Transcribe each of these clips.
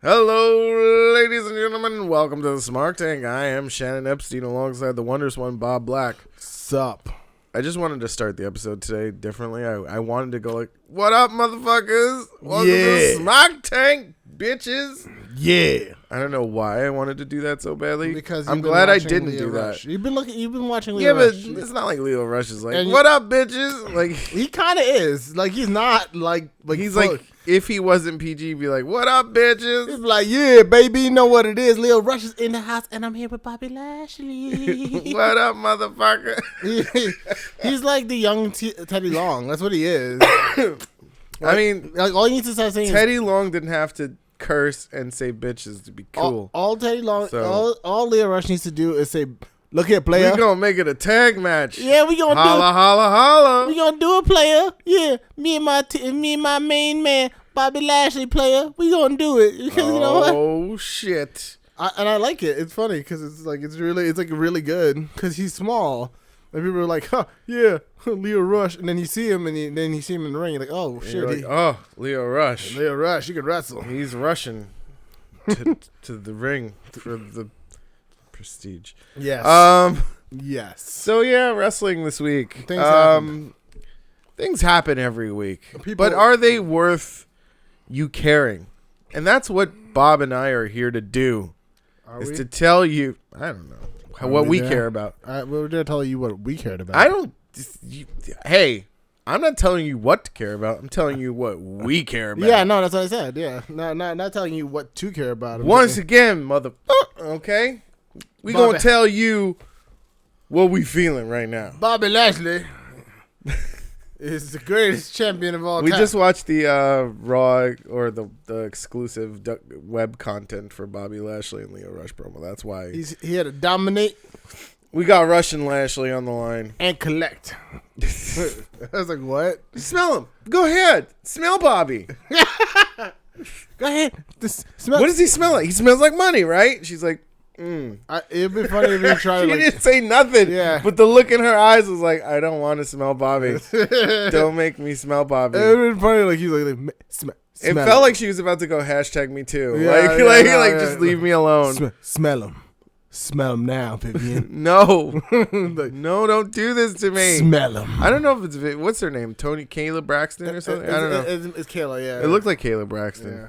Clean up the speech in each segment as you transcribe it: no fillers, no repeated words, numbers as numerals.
Hello, ladies and gentlemen. Welcome to the Smark Tank. I am Shannon Epstein alongside the wondrous one, Bob Black. Sup? I just wanted to start the episode today differently. I wanted to go like, what up, motherfuckers? Welcome to the Smark Tank, bitches. Yeah. I don't know why I wanted to do that so badly. Because I'm glad I didn't Leo do Rush. that. You've been watching Leo Yeah, Rush. but it's not like Leo Rush is like, And what up, bitches? Like he kind of is. Like he's not like he's like, if he wasn't PG, he'd be like, what up, bitches? He's like, yeah, baby, you know what it is. Leo Rush is in the house, and I'm here with Bobby Lashley. What up, motherfucker? He's like the young Teddy Long. That's what he is. I mean, like all you need to start saying Teddy Long didn't have to curse and say bitches to be cool. All Teddy Long, So- all Leo Rush needs to do is say, "Look here, player. We gonna make it a tag match. Yeah, we gonna Holla, holla, holla. We gonna do it, player. Yeah, me and my main man, Bobby Lashley, player. We gonna do it because you know what? Oh shit! I like it. It's funny because it's really good because he's small. And people are like, huh, yeah, Leo Rush, and then you see him, and then you see him in the ring. You're like, oh And shit, you're like, oh, Leo Rush. Leo Rush, he can wrestle. He's rushing to the ring for the prestige. Yes. Yes. So yeah, wrestling this week. Things happen every week, but are they worth you caring? And that's what Bob and I are here to do. To tell you, I don't know. What we care about. We're going to tell you what we cared about. I don't. Hey, I'm not telling you what to care about. I'm telling you what we care about. Yeah, no, that's what I said. Yeah, not telling you what to care about. Once again, mother. Okay, we gonna tell you what we feeling right now. Bobby Lashley is the greatest champion of all time. We just watched the Raw or the exclusive web content for Bobby Lashley and Leo Rush promo. That's why he had to dominate. We got Rush and Lashley on the line And collect. I was like, what? Smell him. Go ahead. Smell Bobby. Go ahead. Smell. What does he smell like? He smells like money, right? She's like, it'd be funny if you tried to she didn't say nothing. Yeah. But the look in her eyes was like, I don't want to smell Bobby. Don't make me smell Bobby. It would be funny, like he's like smell. It felt like she was about to go hashtag me too. Yeah, just leave me alone. Smell him. Smell him now, Vivian. No. No, don't do this to me. Smell him. I don't know if it's, what's her name? Kayla Braxton or something? I don't know. It's Kayla, yeah. It looked like Kayla Braxton. Yeah,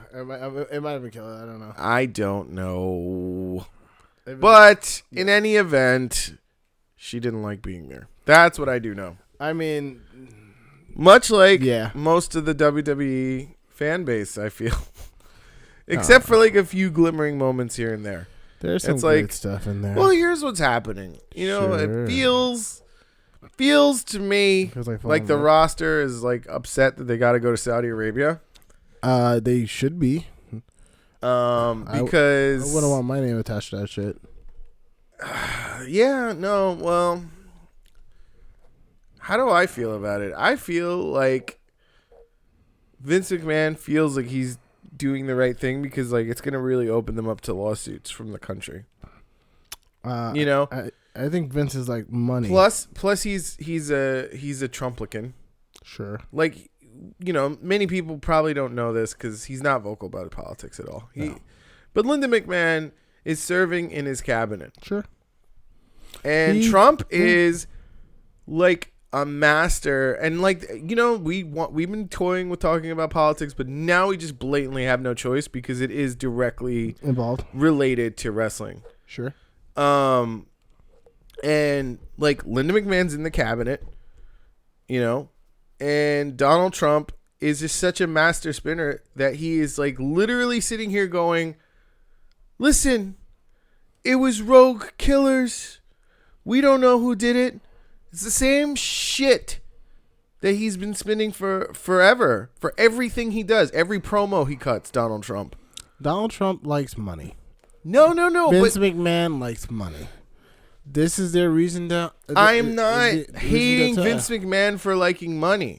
it might have been Kayla. I don't know. I don't know. But in any event, she didn't like being there. That's what I do know. I mean, much like yeah. most of the WWE fan base, I feel. Except for like a few glimmering moments here and there. There's some good stuff in there. Well, here's what's happening. You know, It feels to me like the roster is like upset that they got to go to Saudi Arabia. They should be. Because I wouldn't want my name attached to that shit. Yeah, no, well, how do I feel about it? I feel like Vince McMahon feels like he's doing the right thing because like it's gonna really open them up to lawsuits from the country. You know, I think Vince is like money. Plus he's a Trumplican. Sure. Like, you know, many people probably don't know this because he's not vocal about politics at all. But Linda McMahon is serving in his cabinet. Sure. And Trump is like a master, and like, you know, we've been toying with talking about politics, but now we just blatantly have no choice because it is directly involved, related to wrestling. Sure. And like Linda McMahon's in the cabinet, you know, and Donald Trump is just such a master spinner that he is like literally sitting here going, listen, it was rogue killers. We don't know who did it. It's the same shit that he's been spinning for forever, for everything he does, every promo he cuts, Donald Trump. Donald Trump likes money. No. Vince McMahon likes money. This is their reason to... I'm not hating Vince McMahon for liking money.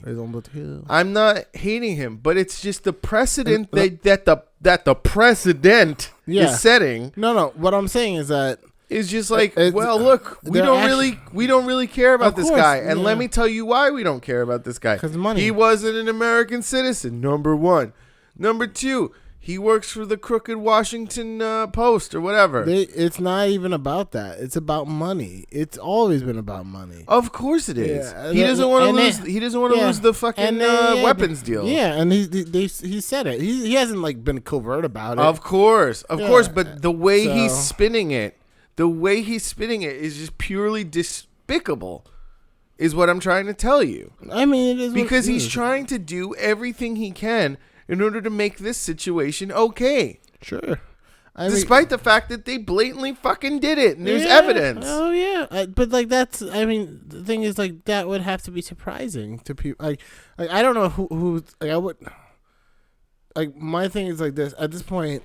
I'm not hating him, but it's just the precedent that the president is setting. No. What I'm saying is that... Is just like, well, look, we don't really care about this guy, and let me tell you why we don't care about this guy. 'Cause money. He wasn't an American citizen. Number one. Number two, He works for the crooked Washington Post or whatever. It's not even about that. It's about money. It's always been about money. Of course it is. Yeah. He doesn't want to lose. He doesn't want to lose the fucking weapons deal. Yeah, and he said it. He hasn't like been covert about it. Of course. But the way he's spinning it, is just purely despicable. Is what I'm trying to tell you. I mean, it is because he's trying to do everything he can in order to make this situation okay. Sure. Despite the fact that they blatantly fucking did it and there's evidence. Oh yeah, but like that's. I mean, the thing is like that would have to be surprising to people. Like I don't know who like I would. Like my thing is like this. At this point,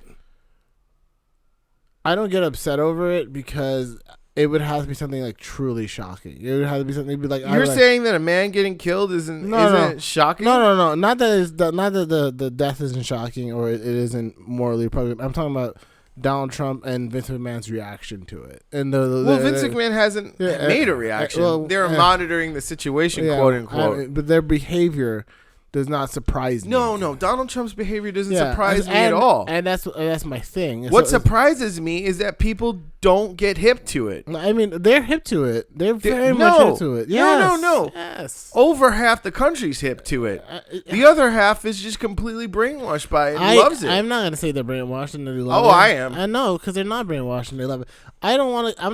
I don't get upset over it because it would have to be something like truly shocking. It would have to be something be like you're saying that a man getting killed isn't shocking. No. Not that the death isn't shocking or it isn't morally appropriate. I'm talking about Donald Trump and Vince McMahon's reaction to it. And Vince McMahon hasn't made a reaction. They're monitoring the situation, quote unquote. But their behavior does not surprise me. No. Donald Trump's behavior doesn't surprise me at all. And that's my thing. What surprises me is that people don't get hip to it. I mean, they're hip to it. They're very much hip to it. Yes. No. Yes. Over half the country's hip to it. The other half is just completely brainwashed by it and loves it. I'm not going to say they're brainwashed and they love it. I am. I know, because they're not brainwashed and they love it. I'm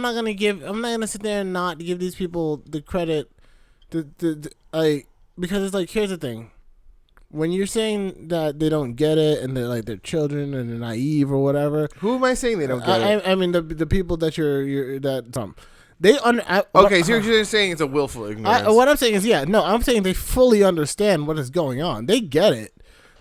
not going to sit there and not give these people the credit because it's like, here's the thing. When you're saying that they don't get it and they're like they're children and they're naive or whatever, who am I saying they don't get it? I mean the people that so you're saying it's a willful ignorance. What I'm saying is I'm saying they fully understand what is going on. They get it.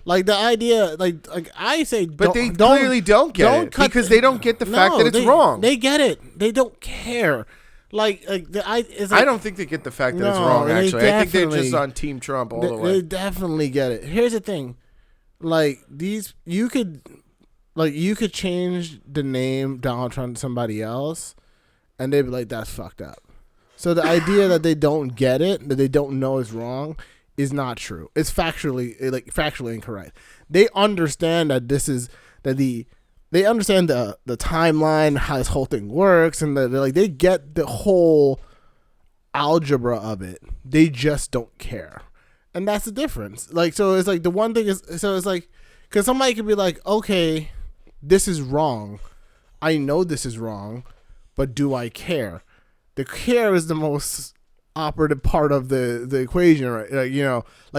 Like the idea, like I say, but they clearly don't get it because they don't get the fact that it's wrong. They get it. They don't care. I don't think they get the fact that it's wrong. Actually, I think they're just on Team Trump all the way. They definitely get it. Here's the thing, you could change the name Donald Trump to somebody else, and they'd be like, "That's fucked up." So the idea that they don't get it, that they don't know is wrong, is not true. It's factually incorrect. They understand that They understand the timeline, how this whole thing works, and they get the whole algebra of it. They just don't care, and that's the difference. So it's like the one thing is, so it's like, because somebody could be like, okay, this is wrong. I know this is wrong, but do I care? The care is the most operative part of the equation, right?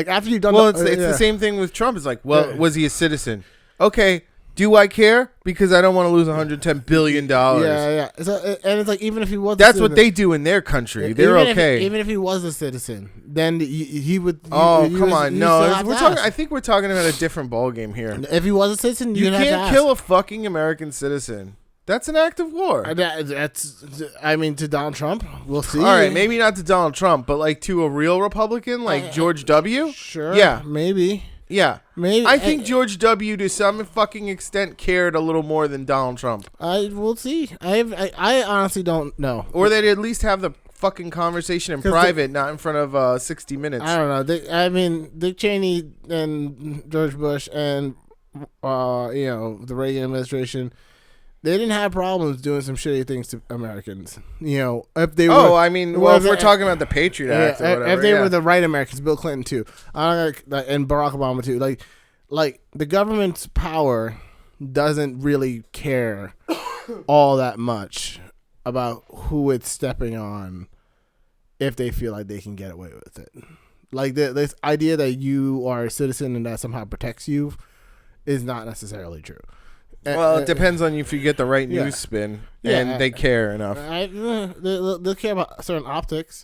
After you've done. Well, it's the same thing with Trump. It's like, was he a citizen? Okay. Do I care? Because I don't want to lose $110 billion. Yeah. So, and it's like, even if he was, that's what they do in their country. They're okay. Even if he was a citizen, then he would. Come on, no. I think we're talking about a different ballgame here. If he was a citizen, you can't kill a fucking American citizen. That's an act of war. To Donald Trump, we'll see. All right, maybe not to Donald Trump, but to a real Republican like George W. Sure. Yeah, maybe. Yeah, maybe. I think George W. to some fucking extent cared a little more than Donald Trump. We'll see. I honestly don't know. Or they'd at least have the fucking conversation in private, not in front of 60 Minutes. I don't know. Dick Cheney and George Bush and the Reagan administration, they didn't have problems doing some shitty things to Americans. If they were. If we're talking about the Patriot Act or whatever. If they were the right Americans, Bill Clinton too, and Barack Obama too. Like the government's power doesn't really care all that much about who it's stepping on if they feel like they can get away with it. Like this idea that you are a citizen and that somehow protects you is not necessarily true. Well, it depends on if you get the right news spin, and they care enough. They'll care about certain optics.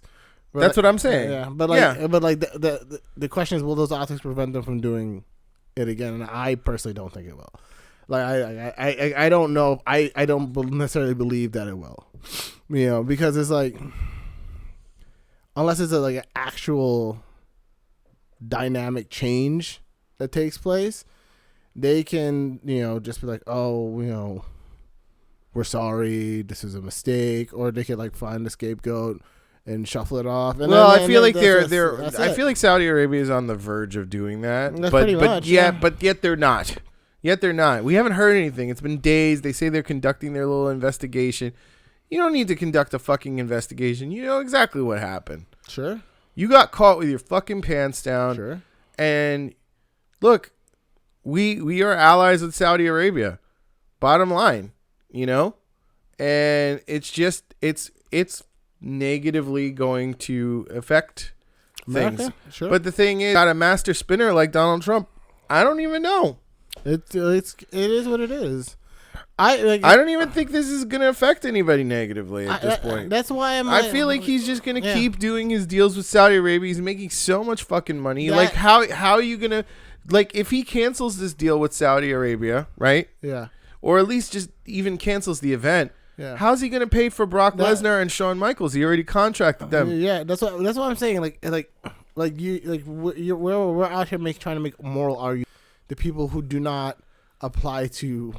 That's what I'm saying. But the question is, will those optics prevent them from doing it again? And I personally don't think it will. I don't know. I don't necessarily believe that it will. Because it's like, unless it's an actual dynamic change that takes place, they can, just be like, oh, we're sorry, this is a mistake, or they can find a scapegoat and shuffle it off. And I feel like I feel like Saudi Arabia is on the verge of doing that. But yet they're not. Yet they're not. We haven't heard anything. It's been days. They say they're conducting their little investigation. You don't need to conduct a fucking investigation. You know exactly what happened. Sure. You got caught with your fucking pants down. Sure. And look, we are allies with Saudi Arabia. Bottom line, you know? And it's just it's negatively going to affect things. America? Sure. But the thing is, got a master spinner like Donald Trump. I don't even know. It is what it is. I don't even think this is going to affect anybody negatively at this point. That's why I feel like he's just going to keep doing his deals with Saudi Arabia. He's making so much fucking money. Like how are you going to, like, if he cancels this deal with Saudi Arabia, right? Yeah. Or at least just even cancels the event. Yeah. How's he going to pay for Brock Lesnar and Shawn Michaels? He already contracted them. Yeah, that's what I'm saying. We're out here trying to make moral arguments. The people who do not apply to.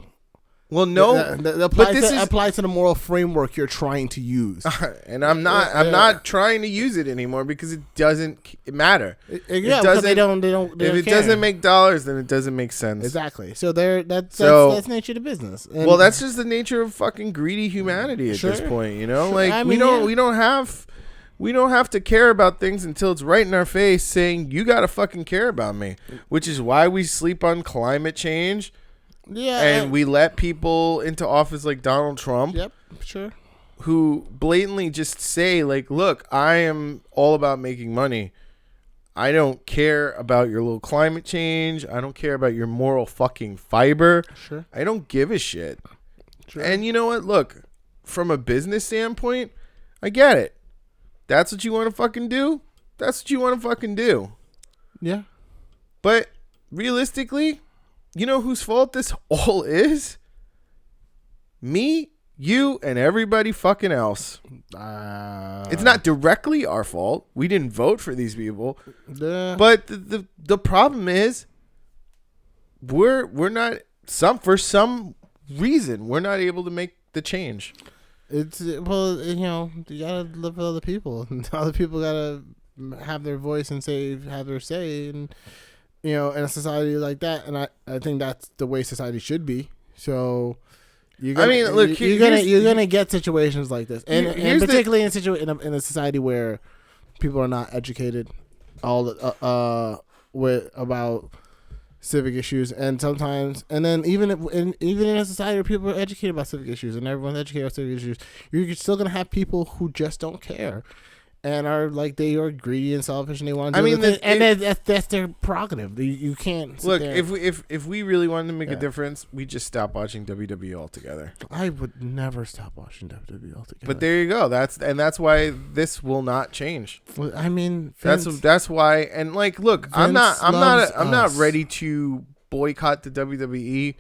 Well, no, apply to the moral framework you're trying to use. And I'm not trying to use it anymore because it doesn't matter. Because they don't. If it doesn't make dollars, then it doesn't make sense. Exactly. So that's nature of the business. And well, that's just the nature of fucking greedy humanity at this point. You know, like we don't have to care about things until it's right in our face saying you got to fucking care about me, which is why we sleep on climate change. Yeah, and we let people into office like Donald Trump. Yep, sure. Who blatantly just say like, "Look, I am all about making money. I don't care about your little climate change. I don't care about your moral fucking fiber. Sure. I don't give a shit." Sure. And you know what? Look, from a business standpoint, I get it. That's what you want to fucking do. That's what you want to fucking do. Yeah. But realistically, you know whose fault this all is? Me, you, and everybody fucking else. It's not directly our fault. We didn't vote for these people. But the problem is we're not for some reason we're not able to make the change. It's you gotta live with other people. Other people gotta have their voice and have their say, and in a society like that, and I think that's the way society should be. So, you're gonna get situations like this, and particularly in a society where people are not educated about civic issues, and then even in a society where people are educated about civic issues and everyone's educated about civic issues, you're still gonna have people who just don't care. And they are greedy and selfish, and they want to do that's their prerogative. You can't look there. If we really wanted to make a difference, we just stop watching WWE altogether. I would never stop watching WWE altogether. But there you go. That's why this will not change. Well, I mean, that's why. And look, I'm not ready to boycott the WWE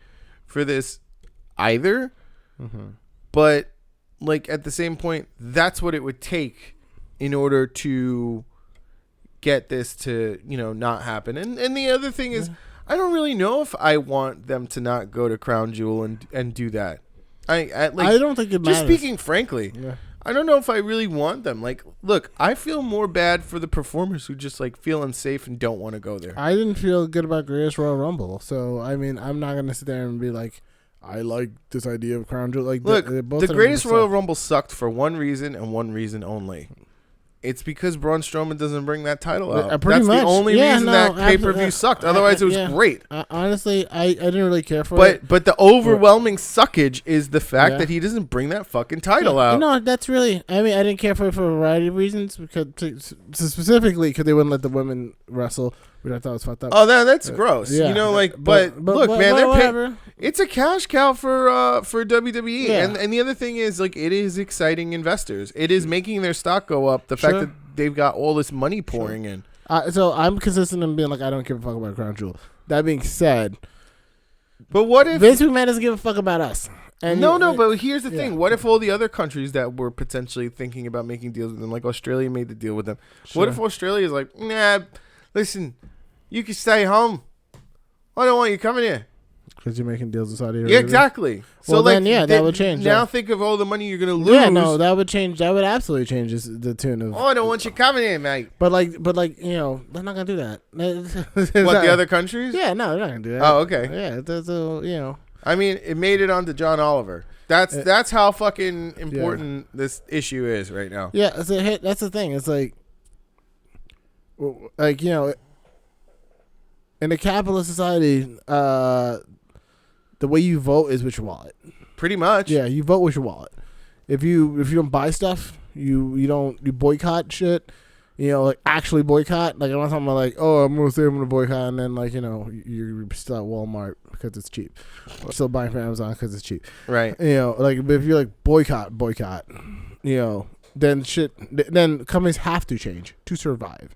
for this either. Mm-hmm. But at the same point, that's what it would take in order to get this to, not happen. And the other thing is, I don't really know if I want them to not go to Crown Jewel and do that. I don't think it matters. Just speaking frankly, I don't know if I really want them. Look, I feel more bad for the performers who just feel unsafe and don't want to go there. I didn't feel good about Greatest Royal Rumble. So, I mean, I'm not going to sit there and be like, I like this idea of Crown Jewel. Look, the Greatest Royal Rumble sucked for one reason and one reason only. It's because Braun Strowman doesn't bring that title out. That's the only reason that pay-per-view sucked. Otherwise, it was great. Honestly, I didn't really care for it. But the overwhelming suckage is the fact that he doesn't bring that fucking title out. No, that's really... I mean, I didn't care for it for a variety of reasons. Specifically, because they wouldn't let the women wrestle, which I thought was fucked up. Oh, that's gross. Yeah. But look, man, they're it's a cash cow for WWE. Yeah. And the other thing is, it is exciting investors. It is making their stock go up. The fact that they've got all this money pouring in. So I'm consistent in being I don't give a fuck about Crown Jewel. That being said, but what if Vince McMahon doesn't give a fuck about us? And but here's the thing. What if all the other countries that were potentially thinking about making deals with them, Australia made the deal with them? Sure. What if Australia is nah, listen, you can stay home. I don't want you coming here. Because you're making deals with Saudi Arabia. Yeah, exactly. Well, then, that would change. Now think of all the money you're gonna lose. Yeah, no, that would change. That would absolutely change the tune of. Oh, I don't want you coming in, mate. But like, they're not gonna do that. What, the other countries? Yeah, no, they're not gonna do that. Oh, okay. Yeah, that's. I mean, it made it onto John Oliver. That's how fucking important this issue is right now. Yeah, it's a hit. That's the thing. It's like in a capitalist society, the way you vote is with your wallet. Pretty much. Yeah, you vote with your wallet. If you don't buy stuff, you boycott shit. Like actually boycott. Like I'm not talking about like, oh, I'm gonna boycott, and then like you're still at Walmart because it's cheap, or still buying from Amazon because it's cheap. Right. Like if you're like boycott. Then companies have to change to survive,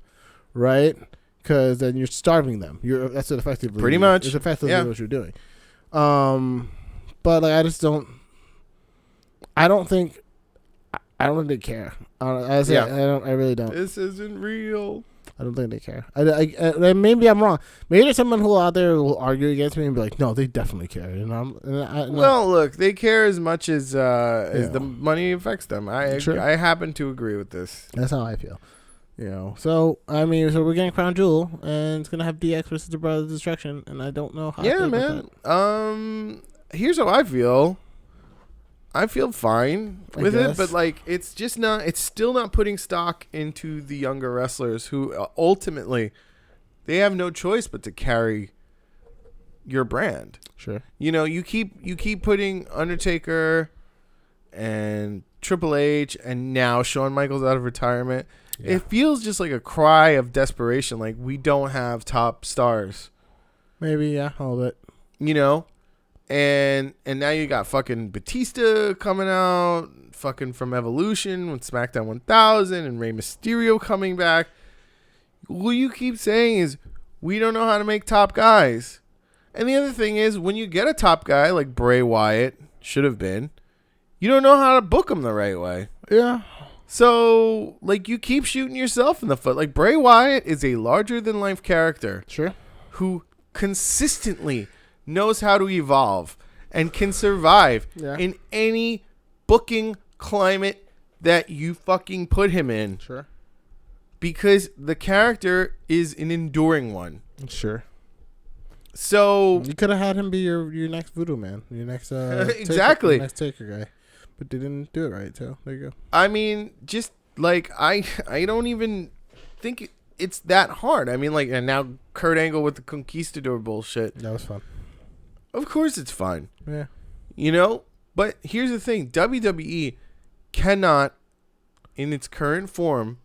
right? Because then you're starving them. That's what effectively. Pretty much. It's effectively what you're doing. But like I don't think they care. I really don't. This isn't real. I don't think they care. I maybe I'm wrong. Maybe there's someone who out there will argue against me and be like, no, they definitely care. Well, look, they care as much as the money affects them. I happen to agree with this. That's how I feel. So we're getting Crown Jewel, and it's gonna have DX versus the Brothers of Destruction, and I don't know how. Yeah, man. Here's how I feel. I feel fine with it, but like it's still not putting stock into the younger wrestlers who ultimately they have no choice but to carry your brand. Sure. You keep putting Undertaker and Triple H and now Shawn Michaels out of retirement. Yeah. It feels just like a cry of desperation, like we don't have top stars. Maybe, yeah, a little bit. And now you got fucking Batista coming out, fucking from Evolution with SmackDown 1000 and Rey Mysterio coming back. What you keep saying is we don't know how to make top guys. And the other thing is when you get a top guy like Bray Wyatt should have been, you don't know how to book him the right way. Yeah. So like you keep shooting yourself in the foot. Like Bray Wyatt is a larger than life character. Sure. Who consistently knows how to evolve and can survive in any booking climate that you fucking put him in. Sure. Because the character is an enduring one. Sure. So you could have had him be your next Voodoo Man, your next exactly next Taker guy, but they didn't do it right. So there you go. I mean, just like I don't even think it's that hard. I mean, like, and now Kurt Angle with the Conquistador bullshit. That was fun. Of course it's fun. Yeah. But here's the thing. WWE cannot, in its current form,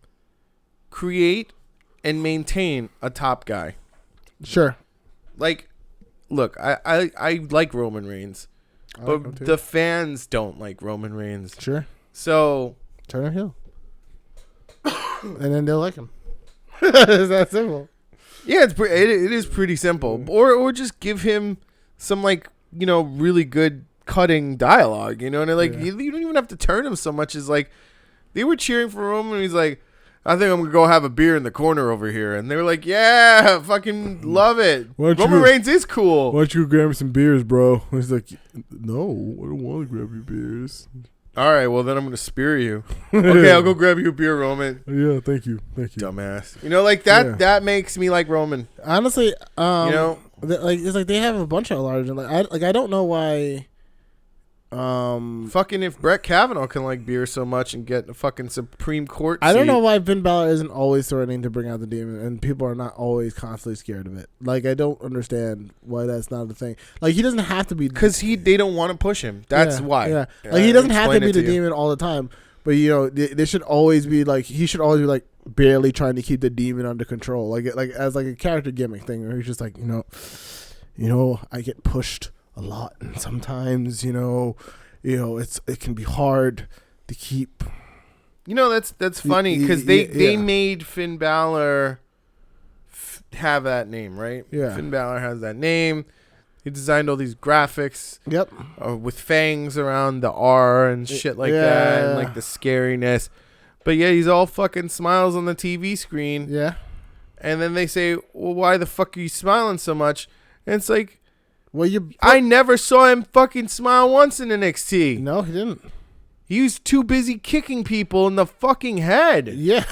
create and maintain a top guy. Sure. Like, look, I like Roman Reigns. But the fans don't like Roman Reigns. Sure. So turn him heel. And then they'll like him. It's that simple. Yeah, it is pretty simple. Or just give him some really good cutting dialogue, and like you don't even have to turn him so much as like they were cheering for Roman and he's like, I think I'm gonna go have a beer in the corner over here, and they were like, yeah, fucking love it. Roman Reigns is cool. Why don't you grab me some beers, bro? And he's like, no, I don't want to grab your beers. All right, well then I'm gonna spear you. Okay, I'll go grab you a beer, Roman. Yeah, thank you, dumbass. Like that. Yeah. That makes me like Roman. Honestly, it's like they have a bunch of large. I don't know why. Fucking if Brett Kavanaugh can like beer so much and get a fucking Supreme Court I don't know why Finn Balor isn't always threatening to bring out the demon and people are not always constantly scared of it. Like I don't understand why that's not a thing. Like he doesn't have to be because they don't want to push him. That's why. Yeah. Like he doesn't have to be the demon all the time. But there should always be like he should always be like barely trying to keep the demon under control. Like as like a character gimmick thing where he's just like I get pushed a lot, and sometimes it can be hard to keep. That's funny because they made Finn Balor have that name, right? Yeah, Finn Balor has that name. He designed all these graphics. Yep, with fangs around the R and shit like that, and like the scariness. But yeah, he's all fucking smiles on the TV screen. Yeah, and then they say, "Well, why the fuck are you smiling so much?" And it's like, Well, I never saw him fucking smile once in NXT. No, he didn't. He was too busy kicking people in the fucking head. Yeah.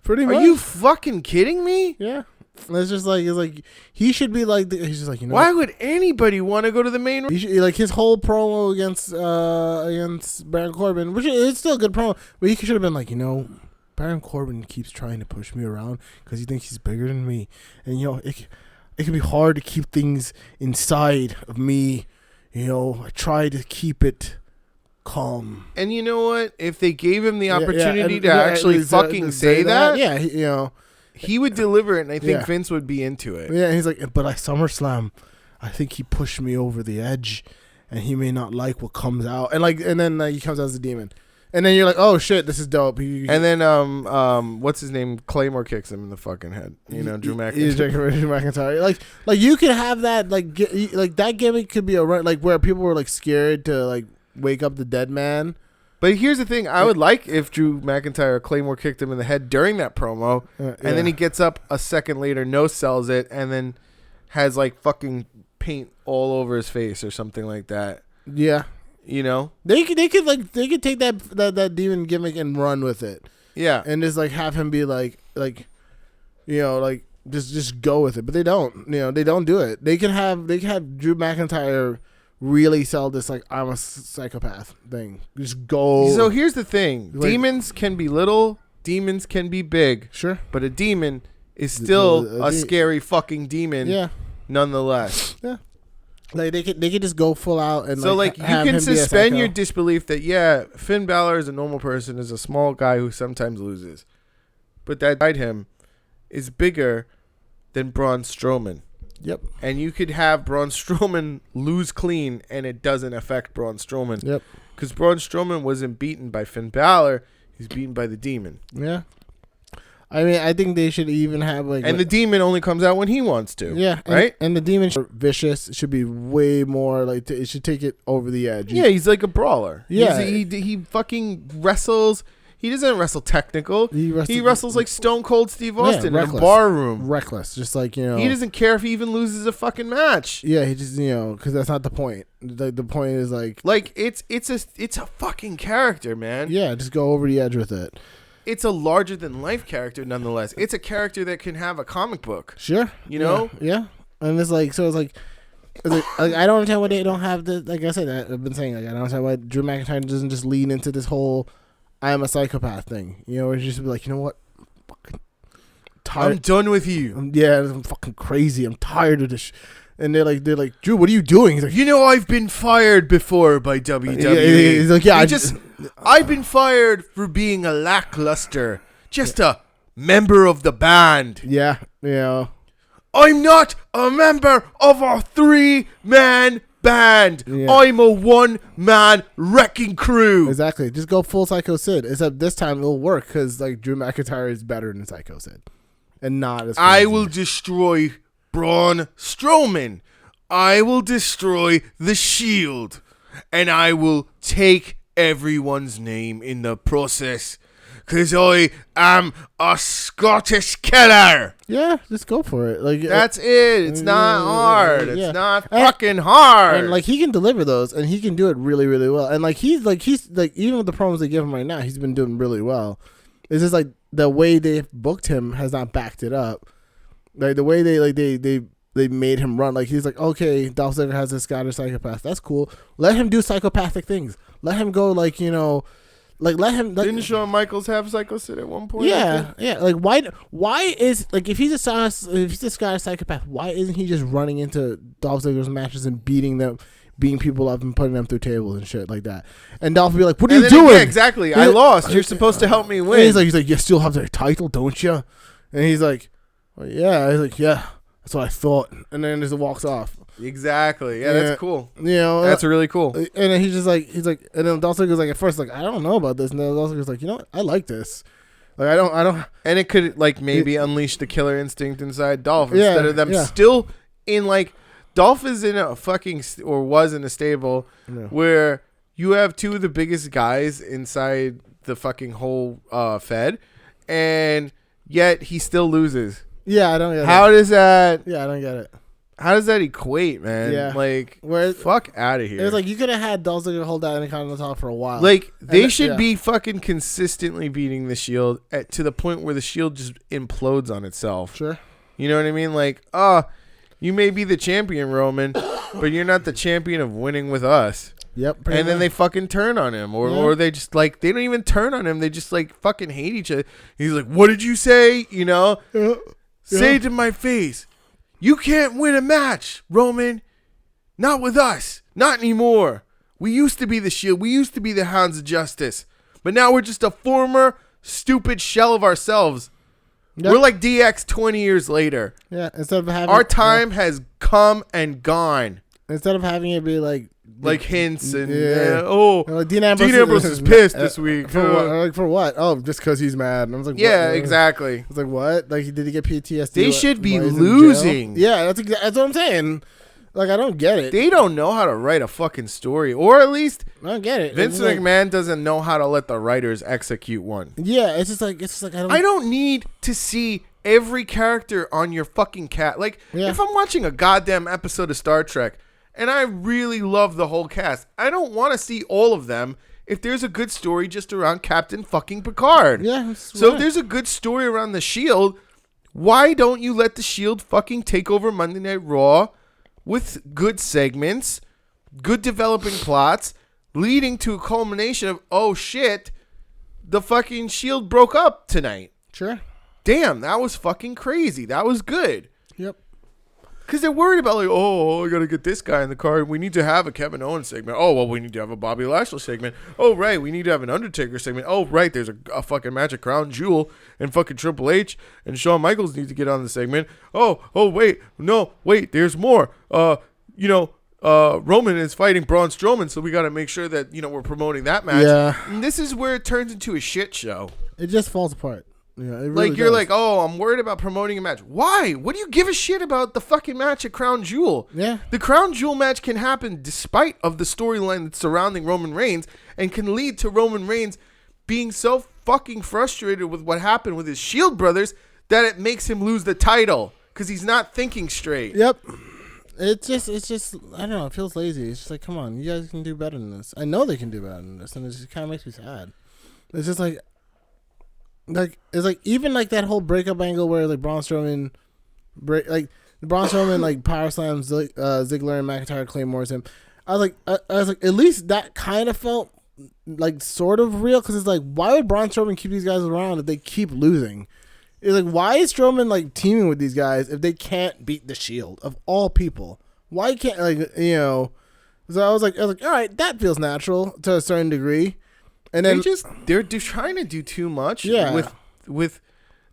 Pretty much. Are you fucking kidding me? Yeah. It's like he should be like he's just like, you know. Why would anybody want to go to the main? He should, like his whole promo against Baron Corbin, which is still a good promo, but he should have been like, you know, Baron Corbin keeps trying to push me around because he thinks he's bigger than me, and you know it can be hard to keep things inside of me. You know, I try to keep it calm. And you know what? If they gave him the opportunity to actually fucking say that, yeah, you know. He would deliver it, and I think Yeah. Vince would be into it. Yeah, he's like, but at SummerSlam, I think he pushed me over the edge, and he may not like what comes out, and then he comes out as a demon, and then you're like, oh shit, this is dope. And then what's his name? Claymore kicks him in the fucking head. You know, Drew McIntyre. Drew McIntyre. Like you could have that like that gimmick could be a run like where people were like scared to like wake up the dead man. But here's the thing. I would like if Drew McIntyre or Claymore kicked him in the head during that promo, and then he gets up a second later, no-sells it, and then has, like, fucking paint all over his face or something like that. Yeah. You know? They could take that demon gimmick and run with it. Yeah. And just, like, have him be, like you know, like, just go with it. But they don't. You know, they don't do it. They can have Drew McIntyre really sell this like I'm a psychopath thing. Just go. So here's the thing: like, demons can be little, demons can be big. Sure, but a demon is still a scary fucking demon. Yeah, nonetheless. Yeah, like they could just go full out and so like you can suspend your disbelief that Finn Balor is a normal person, is a small guy who sometimes loses, but that beside him is bigger than Braun Strowman. Yep. And you could have Braun Strowman lose clean, and it doesn't affect Braun Strowman. Yep. Because Braun Strowman wasn't beaten by Finn Balor. He's beaten by the demon. Yeah. I mean, I think they should even have like... And the demon only comes out when he wants to. Yeah. Right? And the demon vicious. It should be way more like... It should take it over the edge. Yeah, he's like a brawler. Yeah. He fucking wrestles... He doesn't wrestle technical. He wrestles like Stone Cold Steve Austin in a bar room. Reckless. Just like, you know. He doesn't care if he even loses a fucking match. Yeah, he just, you know, because that's not the point. The point is like... Like, it's a fucking character, man. Yeah, just go over the edge with it. It's a larger-than-life character, nonetheless. It's a character that can have a comic book. Sure. You know? Yeah. And it's like... So it's like I don't understand why they don't have the... Like I said, I've been saying, like, I don't understand why Drew McIntyre doesn't just lean into this whole... I'm a psychopath thing, you know. It's just be like, you know what, I'm fucking tired. I'm done with you. I'm fucking crazy. I'm tired of this. And they're like, Drew, what are you doing? He's like, you know, I've been fired before by WWE. Yeah, he's like, yeah, I've been fired for being a lackluster, just a member of the band. Yeah, you know. I'm not a member of a 3-man band. Yeah. I'm a 1-man wrecking crew. Exactly. Just go full Psycho Sid. Except this time it'll work because like Drew McIntyre is better than Psycho Sid, and not as crazy. I will destroy Braun Strowman. I will destroy the Shield, and I will take everyone's name in the process. Because I am a Scottish killer. Yeah, just go for it. Like that's it. It's not hard. It's not fucking hard. And like he can deliver those, and he can do it really, really well. And like he's like even with the promos they give him right now, he's been doing really well. It's just like the way they've booked him has not backed it up. Like the way they made him run. Like he's like, okay, Dolph Ziggler has this Scottish psychopath. That's cool. Let him do psychopathic things. Let him go like, you know. Like let him. Like, didn't Shawn Michaels have Psycho Sid at one point? Yeah, yeah. Like why is like if he's a Scottish psychopath, why isn't he just running into Dolph Ziggler's matches and beating people up and putting them through tables and shit like that? And Dolph would be like, "What are you doing?" Yeah, exactly. I lost. You're supposed to help me win. And he's like, "You still have the title, don't you?" And he's like, well, "Yeah." He's like, "Yeah, that's what I thought." And then just walks off. Exactly. Yeah, that's cool. You know, that's really cool. And then he's like, and then Dolph Ziggler's like, at first, like, I don't know about this. And then Dolph Ziggler's like, you know what? I like this. Like, I don't. And it could, like, maybe unleash the killer instinct inside Dolph instead of them still in, like, Dolph is in a fucking, or was in a stable where you have two of the biggest guys inside the fucking whole Fed, and yet he still loses. Yeah, I don't get it. How does that? Yeah, I don't get it. How does that equate, man? Yeah. Like, Where fuck out of here. it was like you could have had Dolph Ziggler hold that Intercontinental title for a while. Like, they should yeah. be fucking consistently beating the Shield to the point where the Shield just implodes on itself. Sure. You know what I mean? Like, you may be the champion, Roman, but you're not the champion of winning with us. Yep. And then they fucking turn on him. Or they just, like, they don't even turn on him. They just, like, fucking hate each other. He's like, what did you say? You know? Yeah. Say it to my face. You can't win a match, Roman. Not with us. Not anymore. We used to be the Shield. We used to be the Hounds of Justice. But now we're just a former, stupid shell of ourselves. Yep. We're like DX 20 years later. Yeah. Instead of having our time has come and gone. Instead of having it be like hints and like Dean Ambrose is pissed this week for what? Oh, just because he's mad. And I was like, yeah, what? Exactly. I was like, what? Like, did he get PTSD? They should be losing. Yeah, that's what I'm saying. Like, I don't get it. They don't know how to write a fucking story, or at least I don't get it. Vince McMahon doesn't know how to let the writers execute one. Yeah, it's just like I don't need to see every character on your fucking cat. Like, if I'm watching a goddamn episode of Star Trek and I really love the whole cast, I don't want to see all of them if there's a good story just around Captain fucking Picard. Yeah. So if there's a good story around the Shield, why don't you let the Shield fucking take over Monday Night Raw with good segments, good developing plots, leading to a culmination of, oh shit, the fucking Shield broke up tonight. Sure. Damn, that was fucking crazy. That was good. Yep. Because they're worried about, like, oh, I got to get this guy in the car. We need to have a Kevin Owens segment. Oh, well, we need to have a Bobby Lashley segment. Oh, right, we need to have an Undertaker segment. Oh, right, there's a fucking match at Crown Jewel, and fucking Triple H and Shawn Michaels need to get on the segment. Oh, wait, there's more. Roman is fighting Braun Strowman, so we got to make sure that, we're promoting that match. Yeah. And this is where it turns into a shit show. It just falls apart. Yeah, it really like, you're does. like, oh, I'm worried about promoting a match. Why? What do you give a shit about the fucking match at Crown Jewel? Yeah. The Crown Jewel match can happen despite of the storyline that's surrounding Roman Reigns and can lead to Roman Reigns being so fucking frustrated with what happened with his Shield brothers that it makes him lose the title because he's not thinking straight. Yep. It's just, I don't know. It feels lazy. It's just like, come on, you guys can do better than this. I know they can do better than this, and it just kind of makes me sad. It's just like it's like even like that whole breakup angle where like Braun Strowman power slams Ziggler and McIntyre claymores him. I was like at least that kind of felt like sort of real, because it's like, why would Braun Strowman keep these guys around if they keep losing? It's like, why is Strowman like teaming with these guys if they can't beat the Shield of all people? Why can't So I was like, all right, that feels natural to a certain degree. And then they're trying to do too much. Yeah.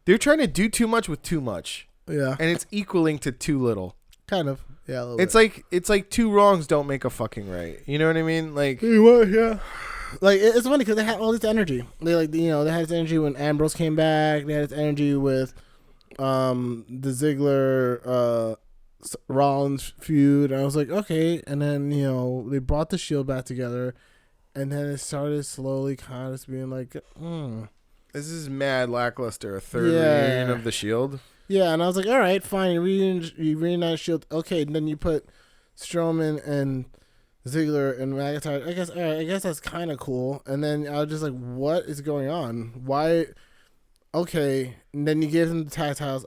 They're trying to do too much with too much. Yeah. And it's equaling to too little. Kind of. Yeah. A little bit. It's like two wrongs don't make a fucking right. You know what I mean? Like, yeah. Like, it's funny because they had all this energy. They they had this energy when Ambrose came back. They had this energy with the Ziggler Rollins feud. And I was like, okay. And then they brought the Shield back together. And then it started slowly kind of being like, This is mad lackluster. A third reunion of the Shield. Yeah, and I was like, all right, fine. You reunite Shield. Okay, and then you put Strowman and Ziggler and McIntyre. I guess that's kind of cool. And then I was just like, what is going on? Why? Okay, and then you give them the tag titles.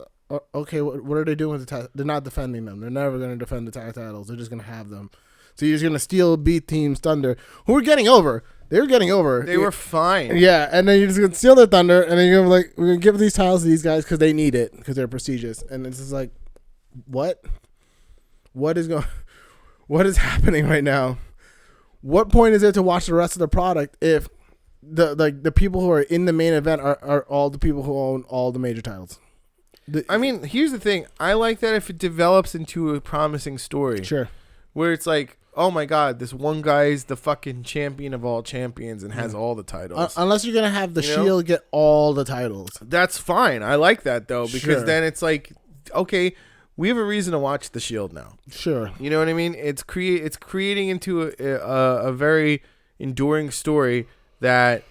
Okay, what are they doing with the tag? They're not defending them. They're never going to defend the tag titles. They're just going to have them. So you're just going to steal B Team's thunder, who were getting over. They were getting over. They were fine. Yeah, and then you're just going to steal their thunder, and then you're going to we're going to give these titles to these guys because they need it, because they're prestigious. And it's just like, what? What is happening right now? What point is there to watch the rest of the product if the people who are in the main event are all the people who own all the major titles? I mean, here's the thing. I like that if it develops into a promising story. Sure. Where it's like, oh my God, this one guy's the fucking champion of all champions and has all the titles. Unless you're going to have the Shield get all the titles. That's fine. I like that, though, because Sure. then it's like, okay, we have a reason to watch the Shield now. Sure. You know what I mean? It's creating into a very enduring story that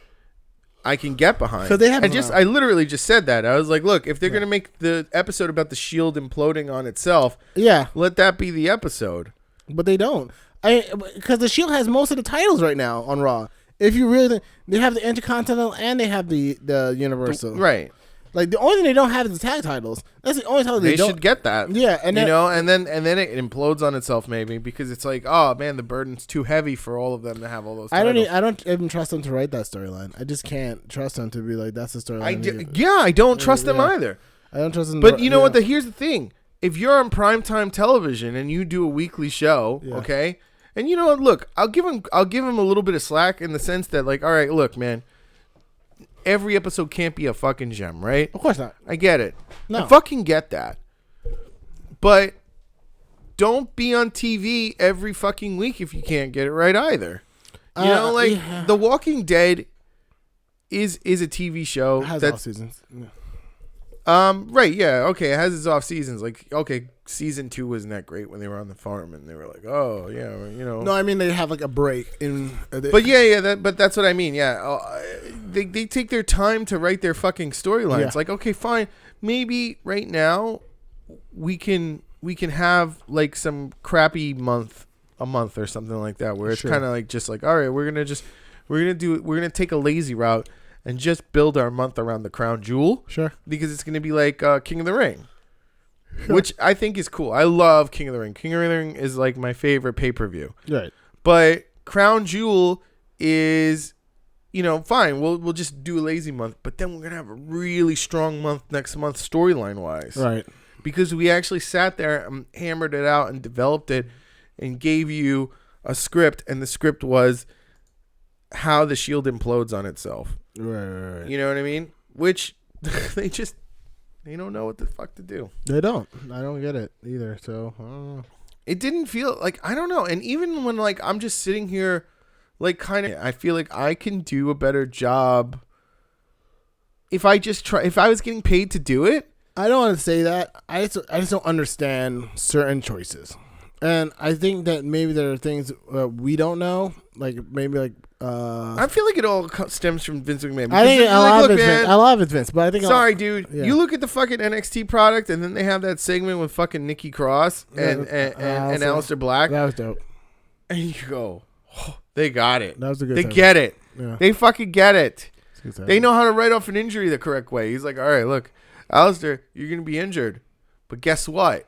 I can get behind. 'Cause they have I literally just said that. I was like, look, if they're gonna make the episode about the Shield imploding on itself, Yeah, let that be the episode. but they don't. Because the Shield has most of the titles right now on Raw. If you really, they have the Intercontinental and they have the Universal. Right. Like the only thing they don't have is the tag titles. That's the only title They don't. should get that. Yeah, and you then, know, and then it implodes on itself maybe because it's like, oh man, the burden's too heavy for all of them to have all those titles. I don't even trust them to write that storyline. I just can't trust them to be like that's the storyline. I don't trust them either. I don't trust them. But you know what? Here's the thing: if you're on primetime television and you do a weekly show, okay, and you know what? Look, I'll give him a little bit of slack in the sense that, like, all right, look, man. Every episode can't be a fucking gem, right? Of course not. I get it. No. I fucking get that. But don't be on TV every fucking week if you can't get it right either. You know, like The Walking Dead is a TV show. It has all seasons. Yeah. Right, yeah, okay, it has its off seasons. Like, okay, season 2 wasn't that great when they were on the farm and they were like, oh yeah, you know. No, I mean they have like a break in. But but that's what I mean. Yeah, they take their time to write their fucking storylines. Yeah. Like, okay, fine, maybe right now we can have like some crappy a month or something like that, where it's kind of like just like, all right, we're gonna take a lazy route and just build our month around the crown jewel. Sure. Because it's gonna be like King of the Ring. Sure. Which I think is cool. I love King of the Ring. King of the Ring is like my favorite pay-per-view. Right. But Crown Jewel is, you know, fine. We'll just do a lazy month, but then we're gonna have a really strong month next month storyline wise. Right. Because we actually sat there and hammered it out and developed it and gave you a script, and the script was how the Shield implodes on itself. Right. You know what I mean? Which they don't know what the fuck to do. They don't. I don't get it either. So I don't know. It didn't feel like, I don't know. And even when like I'm just sitting here, like kind of, I feel like I can do a better job if I was getting paid to do it. I don't want to say that. I just don't understand certain choices, and I think that maybe there are things we don't know. Like maybe like. I feel like it all stems from Vince McMahon. I think a lot of it's Vince, but I think sorry, dude. Yeah. You look at the fucking NXT product, and then they have that segment with fucking Nikki Cross and Aleister Black. That was dope. And you go, oh, they got it. That was a good. They get it. Yeah. They fucking get it. They know how to write off an injury the correct way. He's like, all right, look, Aleister, you're gonna be injured, but guess what?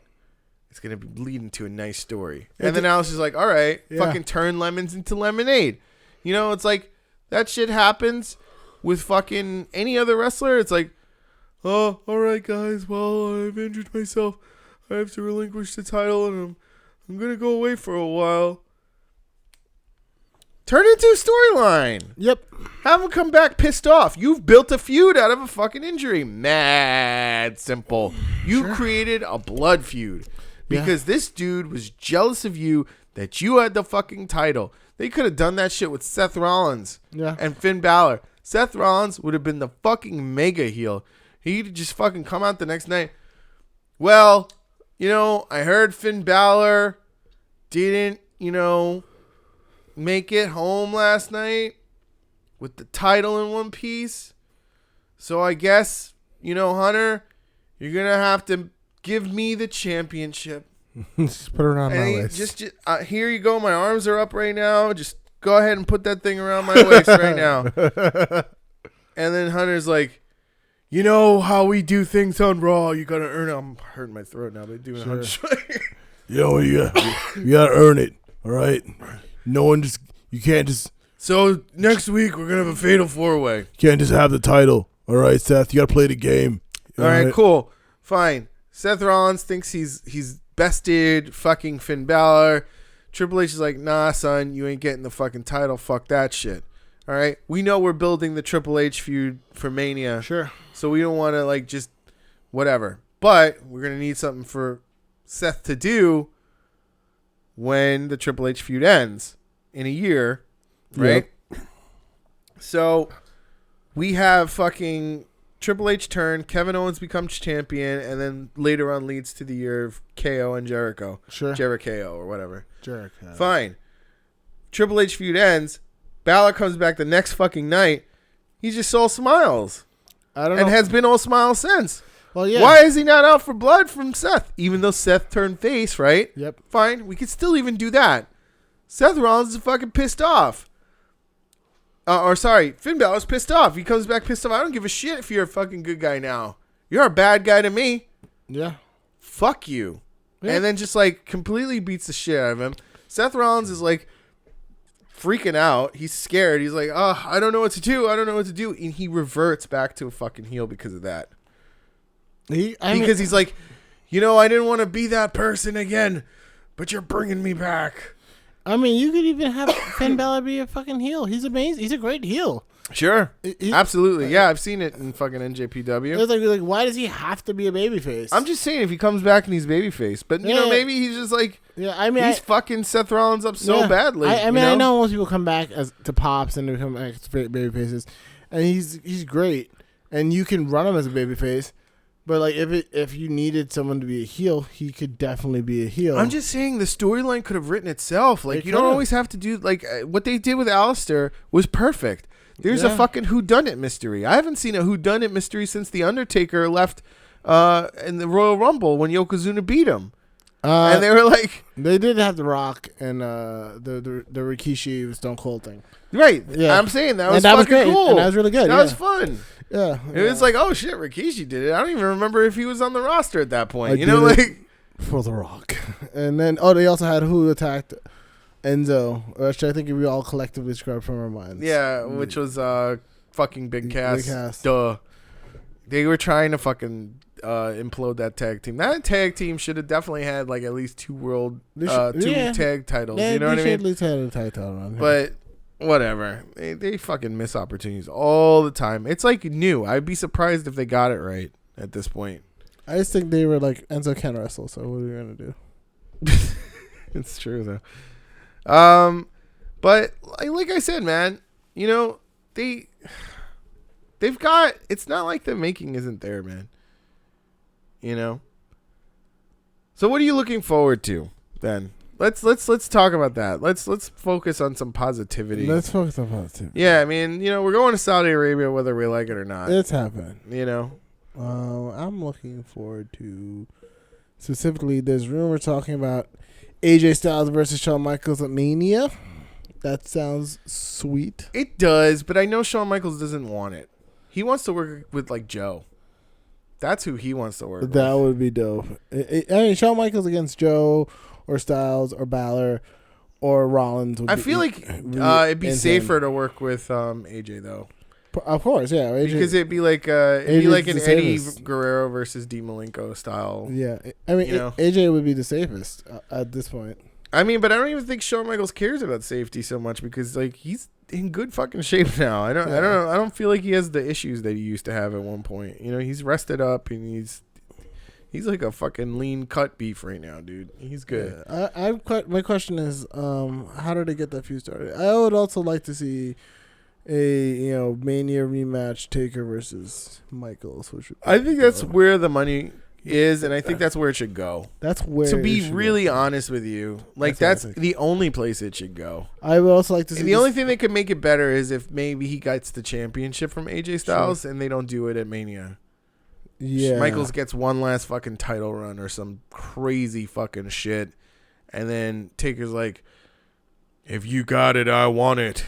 It's gonna be leading to a nice story. And then Aleister's like, all right, fucking turn lemons into lemonade. You know, it's like that shit happens with fucking any other wrestler. It's like, oh, all right, guys. Well, I've injured myself. I have to relinquish the title, and I'm gonna go away for a while. Turn it into a storyline. Yep. Have him come back pissed off. You've built a feud out of a fucking injury. Mad simple. You created a blood feud because this dude was jealous of you that you had the fucking title. They could have done that shit with Seth Rollins and Finn Balor. Seth Rollins would have been the fucking mega heel. He'd just fucking come out the next night. Well, you know, I heard Finn Balor didn't, you know, make it home last night with the title in one piece. So I guess, you know, Hunter, you're going to have to give me the championship. Just put it on my waist. Just here you go. My arms are up right now. Just go ahead and put that thing around my waist right now. And then Hunter's like, you know how we do things on Raw. You got to earn it. I'm hurting my throat now. But doing you gotta earn it. All right. No one you can't just. So next week we're gonna have a fatal 4-way. You can't just have the title. All right, Seth. You gotta play the game. All right, cool, fine. Seth Rollins thinks he's bested fucking Finn Balor. Triple H is like, nah, son, you ain't getting the fucking title. Fuck that shit. All right, we know we're building the Triple H feud for Mania. Sure. So we don't want to like just whatever. But we're gonna need something for Seth to do when the Triple H feud ends in a year, right? Yep. So we have fucking Triple H turn, Kevin Owens becomes champion, and then later on leads to the year of KO and Jericho. Sure. Jericho or whatever. Jericho. Fine. Triple H feud ends. Balor comes back the next fucking night. He's just all smiles. I don't know. And has been all smiles since. Well, yeah. Why is he not out for blood from Seth? Even though Seth turned face, right? Yep. Fine. We could still even do that. Seth Rollins is fucking pissed off. Finn Balor's pissed off. He comes back pissed off. I don't give a shit if you're a fucking good guy now. You're a bad guy to me. Yeah. Fuck you. Yeah. And then just like completely beats the shit out of him. Seth Rollins is like freaking out. He's scared. He's like, oh, I don't know what to do. I don't know what to do. And he reverts back to a fucking heel because of that. Because he's like, I didn't want to be that person again, but you're bringing me back. I mean, you could even have Finn Balor be a fucking heel. He's amazing. He's a great heel. Sure. Absolutely. Yeah, I've seen it in fucking NJPW. It's like, why does he have to be a babyface? I'm just saying if he comes back and he's babyface. But, maybe he's just like, he's fucking Seth Rollins up so badly. I know most people come back as to pops and they become babyfaces. And he's great. And you can run him as a babyface. But like if you needed someone to be a heel, he could definitely be a heel. I'm just saying the storyline could have written itself. Like you don't always have to do like what they did with Alistair was perfect. There's a fucking whodunit mystery. I haven't seen a whodunit mystery since the Undertaker left in the Royal Rumble when Yokozuna beat him. And they were like, they did have the Rock and the Rikishi Stone Cold thing. Right. Yeah. I'm saying that was fucking great. cool. And that was really good. That was fun. Yeah. It was like, oh shit, Rikishi did it. I don't even remember if he was on the roster at that point. For the Rock. And then they also had who attacked Enzo, which I think we all collectively scrubbed from our minds. Yeah, which was fucking Big Cass. Big Cass. Duh. They were trying to fucking implode that tag team. That tag team should have definitely had like at least two tag titles. Yeah, you know what I mean? At least had a tag title on here. But whatever. They fucking miss opportunities all the time. It's like new. I'd be surprised if they got it right at this point. I just think they were like, Enzo can wrestle, so what are we going to do? It's true, though. But like I said, man, they've got, it's not like the making isn't there, man. So what are you looking forward to then? Let's talk about that. Let's focus on some positivity. Let's focus on positivity. Yeah, I mean, we're going to Saudi Arabia whether we like it or not. It's happening. I'm looking forward to specifically. There's rumor talking about AJ Styles versus Shawn Michaels at Mania. That sounds sweet. It does, but I know Shawn Michaels doesn't want it. He wants to work with like Joe. That's who he wants to work with. That would be dope. I mean, Shawn Michaels against Joe or Styles or Balor or Rollins. I feel like it'd be safer to work with AJ though. Of course, yeah. AJ, because it'd be like an Eddie Guerrero versus Dean Malenko style. Yeah, I mean, AJ would be the safest at this point. I mean, but I don't even think Shawn Michaels cares about safety so much because like he's in good fucking shape now. I don't feel like he has the issues that he used to have at one point. He's rested up and he's like a fucking lean cut beef right now, dude. He's good. Yeah, my question is, how did they get that feud started? I would also like to see a Mania rematch, Taker versus Michaels. I think that's where the money is, and I think that's where it should go. That's where. To be really honest with you, like that's the only place it should go. I would also like to see. And the only thing that could make it better is if maybe he gets the championship from AJ Styles, and they don't do it at Mania. Yeah, Michaels gets one last fucking title run or some crazy fucking shit, and then Taker's like, "If you got it, I want it,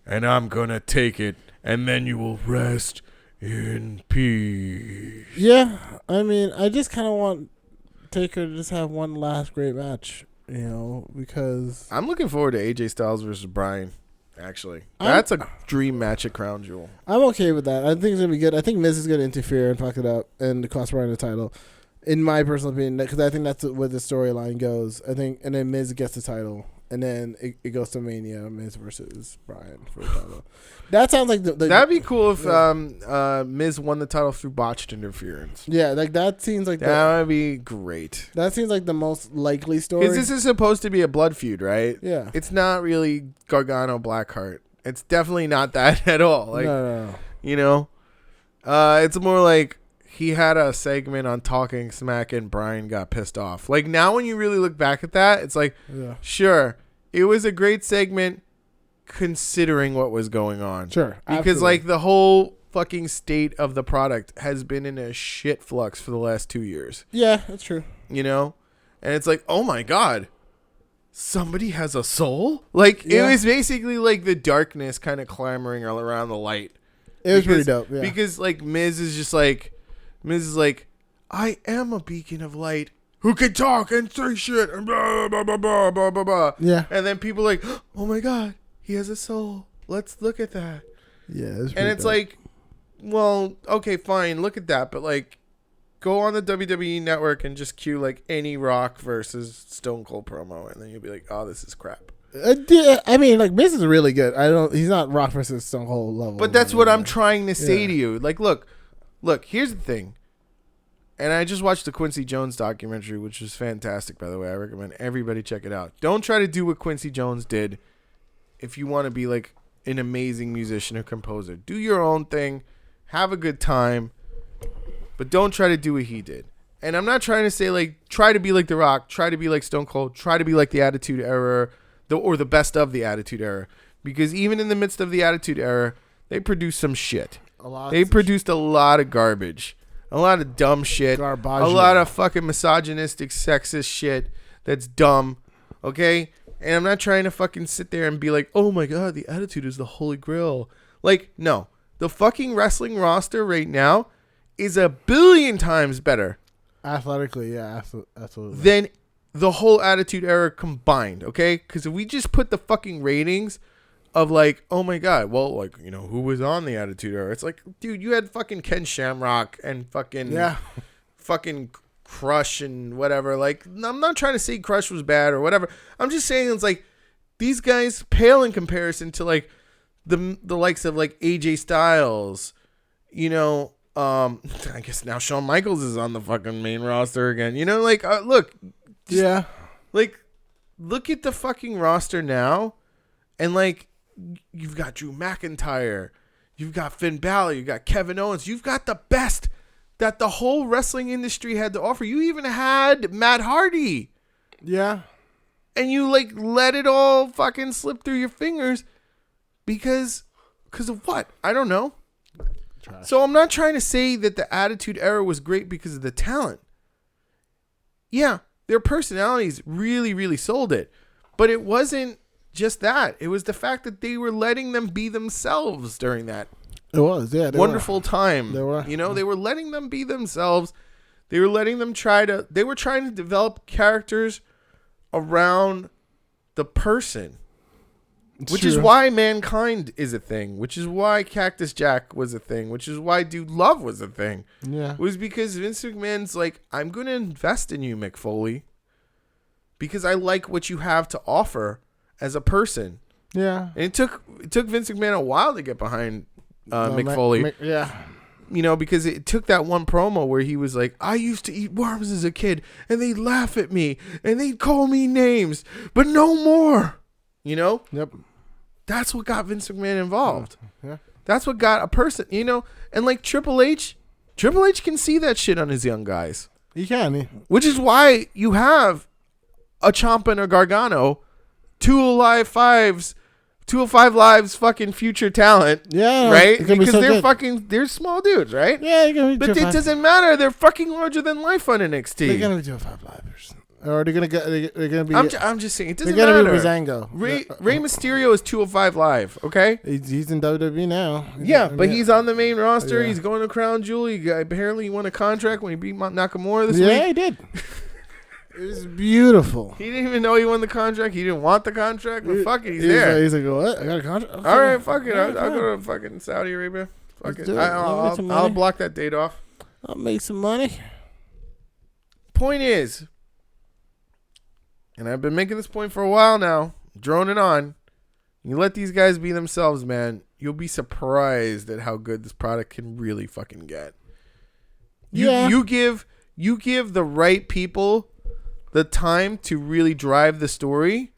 and I'm gonna take it, and then you will rest in peace." Yeah, I mean, I just kind of want Taker to just have one last great match, because I'm looking forward to AJ Styles versus Bryan. Actually, that's a dream match at Crown Jewel. I'm okay with that. I think it's gonna be good. I think Miz is gonna interfere and fuck it up and cost Bryan the title, in my personal opinion, because I think that's where the storyline goes. I think, and then Miz gets the title, and then it goes to Mania, Miz versus Bryan for the title. That sounds like that'd be cool if Miz won the title through botched interference. Yeah, like that seems like that would be great. That seems like the most likely story. Because this is supposed to be a blood feud, right? Yeah, it's not really Gargano Blackheart. It's definitely not that at all. Like, no. It's more like he had a segment on Talking Smack and Bryan got pissed off. Like now, when you really look back at that, it's like, sure, it was a great segment. considering what was going on. Sure. Because Absolutely. like the whole fucking state of the product has been in a shit flux for the last 2 years. Yeah, that's true. You know? And it's like, oh my God, somebody has a soul? Like, it was basically like the darkness kind of clamoring around the light. It was pretty dope, yeah. Because, like, Miz is like, I am a beacon of light who can talk and say shit and blah, blah, blah, blah, blah, blah, blah. Yeah. And then people are like, oh my God, he has a soul. Let's look at that. Yeah, and it's dope. Like, well, okay, fine, look at that, but like, go on the WWE network and just cue like any Rock versus Stone Cold promo, and then you'll be like, oh, this is crap. Yeah, I mean, like, Miz is really good. He's not Rock versus Stone Cold level. But that's what I'm trying to say to you. Like, look, here's the thing. And I just watched the Quincy Jones documentary, which was fantastic, by the way. I recommend everybody check it out. Don't try to do what Quincy Jones did if you want to be like an amazing musician or composer. Do your own thing. Have a good time. But don't try to do what he did. And I'm not trying to say, like, try to be like The Rock. Try to be like Stone Cold. Try to be like the Attitude Era. Or the best of the Attitude Era. Because even in the midst of the Attitude Era, they produced some shit. They produced a lot of garbage. A lot of dumb shit. Garbage. A lot of fucking misogynistic, sexist shit that's dumb. Okay? And I'm not trying to fucking sit there and be like, oh my God, the Attitude is the holy grail. Like, no. The fucking wrestling roster right now is 1 billion times better. Athletically, yeah, absolutely. Than the whole Attitude Era combined, okay? Because if we just put the fucking ratings of like, oh my God, well, like, you know, who was on the Attitude Era? It's like, dude, you had fucking Ken Shamrock and fucking Crush and whatever. Like, I'm not trying to say Crush was bad or whatever. I'm just saying it's like these guys pale in comparison to like the likes of like AJ Styles, you know. I guess now Shawn Michaels is on the fucking main roster again. You know, like, look. Yeah. Like, look at the fucking roster now. And, like, you've got Drew McIntyre. You've got Finn Balor. You've got Kevin Owens. You've got the best that the whole wrestling industry had to offer. You even had Matt Hardy. Yeah. And you, like, let it all fucking slip through your fingers because of what? I don't know. Trash. So I'm not trying to say that the Attitude Era was great because of the talent. Yeah, their personalities really, really sold it. But it wasn't just that. It was the fact that they were letting them be themselves during that wonderful time. They were. You know, they were letting them be themselves. They were letting them they were trying to develop characters around the person. Which is why Mankind is a thing. Which is why Cactus Jack was a thing. Which is why Dude Love was a thing. Yeah. It was because Vince McMahon's like, I'm going to invest in you, Mick Foley. Because I like what you have to offer as a person. Yeah. And it took Vince McMahon a while to get behind Mick Foley. Yeah. You know, because it took that one promo where he was like, I used to eat worms as a kid. And they'd laugh at me. And they'd call me names. But no more. You know? Yep. That's what got Vince McMahon involved. Yeah. That's what got a person, you know? And like Triple H can see that shit on his young guys. He can. Which is why you have a Ciampa and a Gargano, 205 Live's fucking future talent. Yeah. Right? Because be so they're good. They're small dudes, right? Yeah. But it doesn't matter. They're fucking larger than life on NXT. They're going to be 205 Livers. Or they're gonna be. I'm just saying it doesn't matter. They're gonna be Breezango. Rey Mysterio is 205 Live. Okay, he's in WWE now. He's on the main roster. Yeah. He's going to Crown Jewel. Apparently, he won a contract when he beat Nakamura this week. Yeah, he did. It was beautiful. He didn't even know he won the contract. He didn't want the contract, but fuck it, he's there. He's like, what? I got a contract. Okay. All right, fuck it. I'll go to fucking Saudi Arabia. Fuck it. I'll block that date off. I'll make some money. Point is. And I've been making this point for a while now, droning on. You let these guys be themselves, man. You'll be surprised at how good this product can really fucking get. You give the right people the time to really drive the story,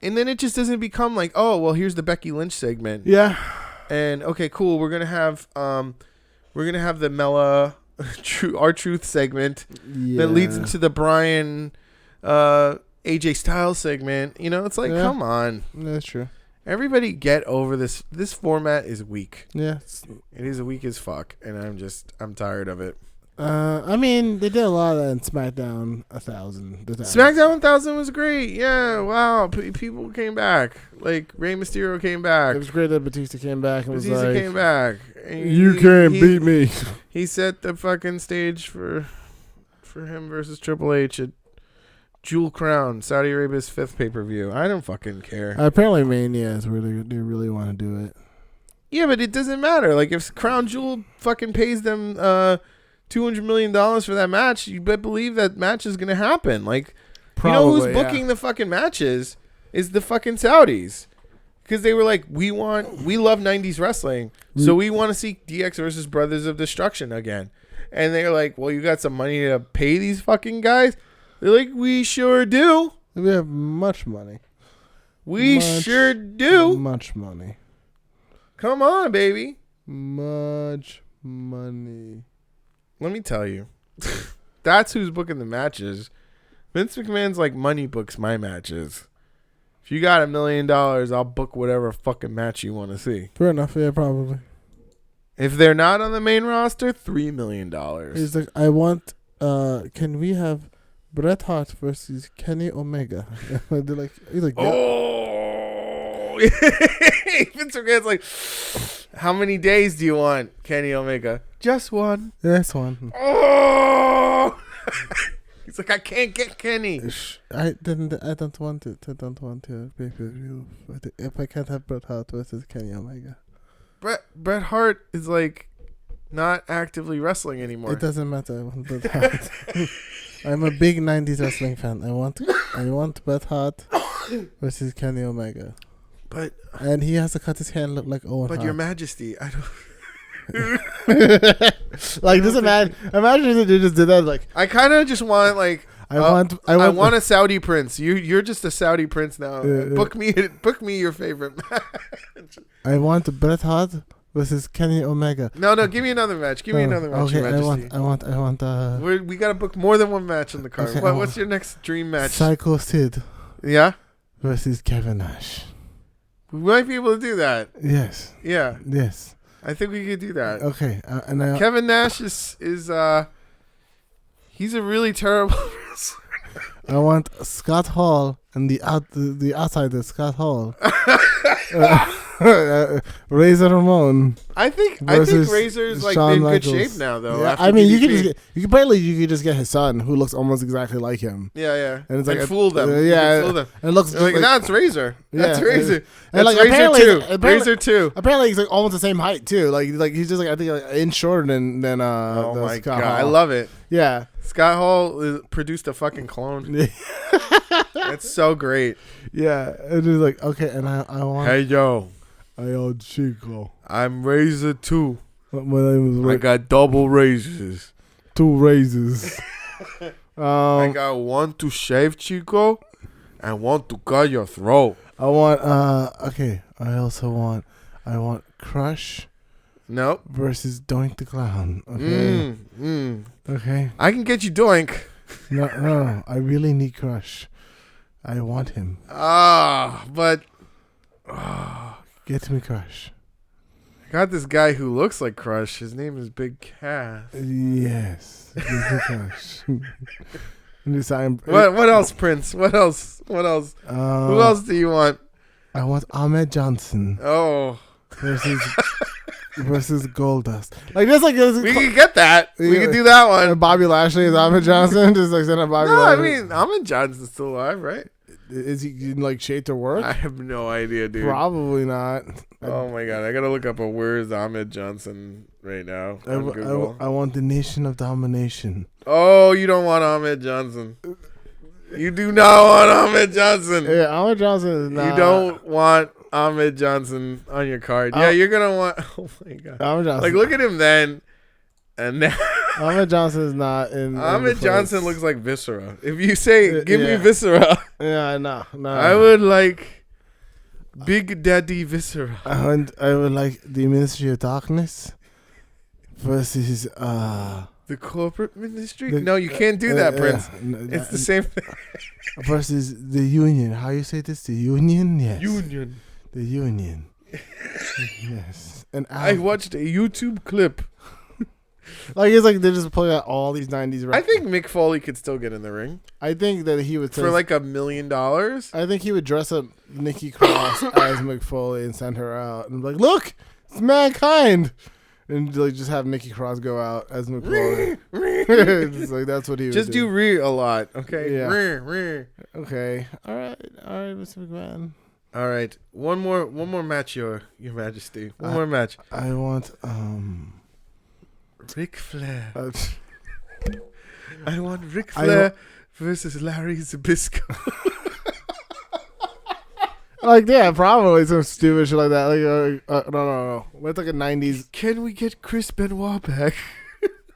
and then it just doesn't become like, oh, well, here's the Becky Lynch segment. Yeah. And okay, cool. We're gonna have the Mella R-Truth segment that leads into the Brian AJ Styles segment. You know, it's like, come on. That's true. Everybody get over this. This format is weak. Yeah. It is weak as fuck, and I'm tired of it. I mean, they did a lot of that in SmackDown 1000. SmackDown 1000 was great. Yeah, wow. People came back. Like, Rey Mysterio came back. It was great that Batista came back and Batista was like, came back. And you can't beat me. He set the fucking stage for him versus Triple H at Jewel Crown, Saudi Arabia's 5th pay-per-view. I don't fucking care. Apparently Mania is where they really want to do it. Yeah, but it doesn't matter. Like, if Crown Jewel fucking pays them $200 million for that match, you better believe that match is going to happen. Like, Probably, you know who's booking the fucking matches is the fucking Saudis. Because they were like, we love 90s wrestling, so we want to see DX versus Brothers of Destruction again. And they're like, well, you got some money to pay these fucking guys? They're like, we sure do. We have much money. We sure do. Much money. Come on, baby. Much money. Let me tell you. That's who's booking the matches. Vince McMahon's like, money books my matches. If you got $1 million, I'll book whatever fucking match you want to see. Fair enough, yeah, probably. If they're not on the main roster, $3 million. He's like, I want, can we have Bret Hart versus Kenny Omega? He's like, yeah. Oh! Vince McMahon's like, how many days do you want, Kenny Omega? Just one. Yes, one. Oh! He's like, I can't get Kenny. I don't want it. I don't want to pay-per-view. If I can't have Bret Hart versus Kenny Omega. Bret Hart is like not actively wrestling anymore. It doesn't matter. I want Bret Hart. I'm a big 90s wrestling fan. I want Bret Hart versus Kenny Omega. And he has to cut his hand look like Owen Hart. But Your Majesty, I don't. Like, just imagine if they just did that. Like, I kind of just want like I want a Saudi prince. You're just a Saudi prince now. Book me your favorite match. I want Bret Hart versus Kenny Omega. No, give me another match. Give me another match. Okay, Your Majesty. I want. We gotta book more than one match on the card. Okay, What's your next dream match? Psycho Sid. Yeah. Versus Kevin Nash. We might be able to do that. Yes. Yeah. Yes. I think we could do that. Okay. Kevin Nash is he's a really terrible wrestler. I want Scott Hall and the outsider Scott Hall. Razor Ramon. I think Razor's like Shawn in Michaels. good shape now though. Yeah, I mean, you could just get his son, who looks almost exactly like him. Yeah. And it's like fool them. Fool them. And it looks like that's Razor. That's Razor. And that's like Razor 2. Razor 2. Apparently he's like almost the same height too. Like he's just like, I think, like an inch shorter than oh my Scott god, Hall. I love it. Yeah. Scott Hall produced a fucking clone. That's so great. Yeah. It is like, okay, and I want. Hey yo. Hey Chico. I'm Razor 2. My name is I got double razors. 2 razors. I got one to shave, Chico, and one to cut your throat. I want okay. I want Crush. Nope. Versus Doink the Clown. Okay. Okay. I can get you Doink. No. I really need Crush. I want him. Get me Crush. I got this guy who looks like Crush. His name is Big Cass. Yes. Get me Crush. What else, Prince? What else? Who else do you want? I want Ahmed Johnson. Oh. Versus Goldust. Like this, we can get that. We can do that one. Bobby Lashley is Ahmed Johnson. Just like send a Bobby. No, Lashley. I mean Ahmed Johnson's still alive, right? Is he in like shape to work? I have no idea, dude. Probably not. Oh my god, I gotta look up a where's Ahmed Johnson right now on Google. I want the Nation of Domination. Oh, you don't want Ahmed Johnson. You do not want Ahmed Johnson. Yeah, Ahmed Johnson is not. You don't want Ahmed Johnson on your card. Yeah, you're gonna want. Oh my god. Ahmed Johnson. Like, look at him then, and now. Ahmed Johnson is not in. Ahmed Johnson looks like Viscera. If you say, "Give me Viscera," yeah, no. I would like Big Daddy Viscera. I would like the Ministry of Darkness versus the corporate ministry. No, you can't do that, Prince. It's the same thing. Versus the Union. How you say this? The Union? Yes. Union. the Union. Yes. And I watched a YouTube clip. like it's like they're just pulling out all these 90s I think Mick Foley could still get in the ring I think that he would for like $1 million. I think he would dress up Nikki Cross as Mick Foley and send her out and be like, look, it's Mankind. And like just have Nikki Cross go out as Mick Foley. It's like that's what he would Just do re a lot, okay? Yeah. Re. Okay. All right, Mr. McMahon. All right, one more match, Your Majesty. One more match. I want Ric Flair. I want Ric Flair versus Larry Zbyszko. Like yeah, probably some stupid shit like that. Like no. It's like a 90s. Can we get Chris Benoit back?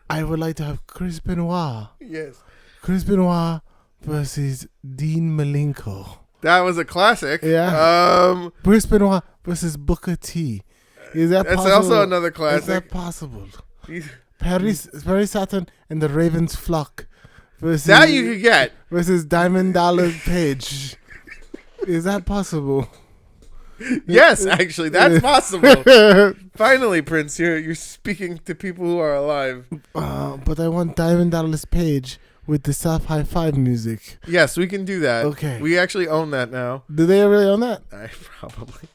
I would like to have Chris Benoit. Yes. Chris Benoit versus Dean Malenko. That was a classic. Yeah. Chris Benoit versus Booker T. Is that possible? That's also another classic. Is that possible? Perry Saturn and the Ravens flock versus that you could get versus Diamond Dollar Page. Is that possible? Yes, actually, that's possible. Finally, Prince, you're speaking to people who are alive. But I want Diamond Dallas Page with the soft high five music. Yes, we can do that. Okay. We actually own that now. Do they really own that? I probably.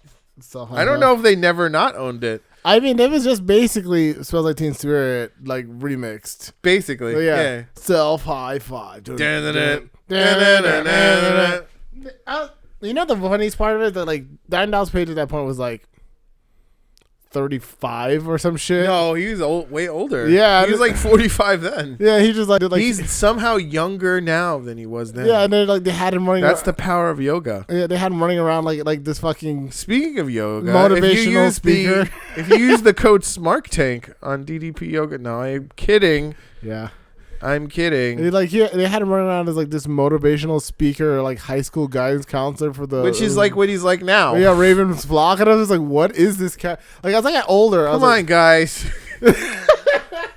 I I don't know if they never not owned it. I mean, it was just basically Smells Like Teen Spirit, like remixed. Basically, So, yeah. Self high five. You You know the funniest part of it that like Diamond Dallas Page at that point was like 35 or some shit. No, he was way older. Yeah, he was like 45 then. Yeah, he just like did, like he's somehow younger now than he was then. Yeah, and then like they had him running. That's the power of yoga. Yeah, they had him running around like this fucking. Speaking of yoga, motivational speaker. If you use the code Smark Tank on DDP Yoga, no, I'm kidding. Yeah. I'm kidding. They had him running around as like this motivational speaker, or like high school guidance counselor for the, which is like what he's like now. Yeah, Ravens flock, and I was just like, "What is this cat?" Like as I got older, Come on, guys.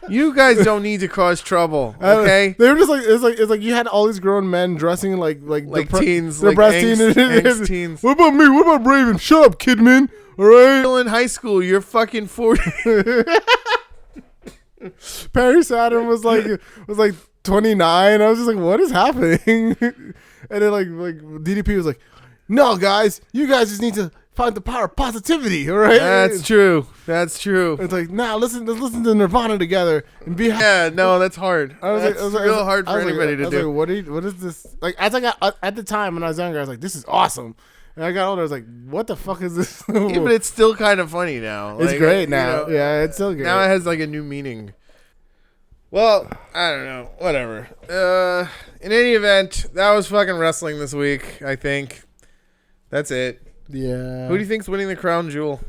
You guys don't need to cause trouble, okay? They were just like it's like you had all these grown men dressing like teens, like angst teens. What about me? What about Raven? Shut up, Kidman. All right. Still in high school, you're fucking 40. Perry Saturn was like 29. I was just like, what is happening? And then like DDP was like, no guys, you guys just need to find the power of positivity, all right? That's true. It's like, nah, let's listen to Nirvana together and be happy. Yeah, no, that's hard. That's real hard for anybody to do. Like, what is this? Like as I got at the time when I was younger, I was like, this is awesome. And I got older, I was like, what the fuck is this? Yeah, but it's still kind of funny now. It's great now. Yeah, it's still great. Now it has like a new meaning. Well, I don't know. Whatever. In any event, that was fucking wrestling this week, I think. That's it. Yeah. Who do you think's winning the crown jewel?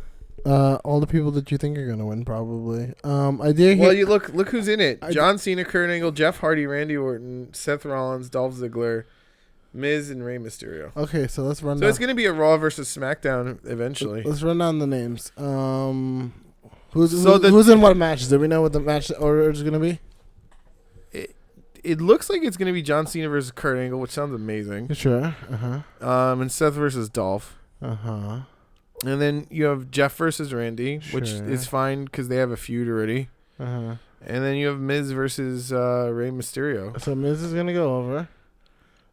All the people that you think are gonna win, probably. I did. Well, you look who's in it: John Cena, Kurt Angle, Jeff Hardy, Randy Orton, Seth Rollins, Dolph Ziggler, Miz, and Rey Mysterio. Okay, so let's run. So it's gonna be a Raw versus SmackDown eventually. Let's run down the names. Who's in what matches? Do we know what the match order is gonna be? It looks like it's gonna be John Cena versus Kurt Angle, which sounds amazing. Sure. And Seth versus Dolph. And then you have Jeff versus Randy, which is fine because they have a feud already. And then you have Miz versus Rey Mysterio. So Miz is gonna go over.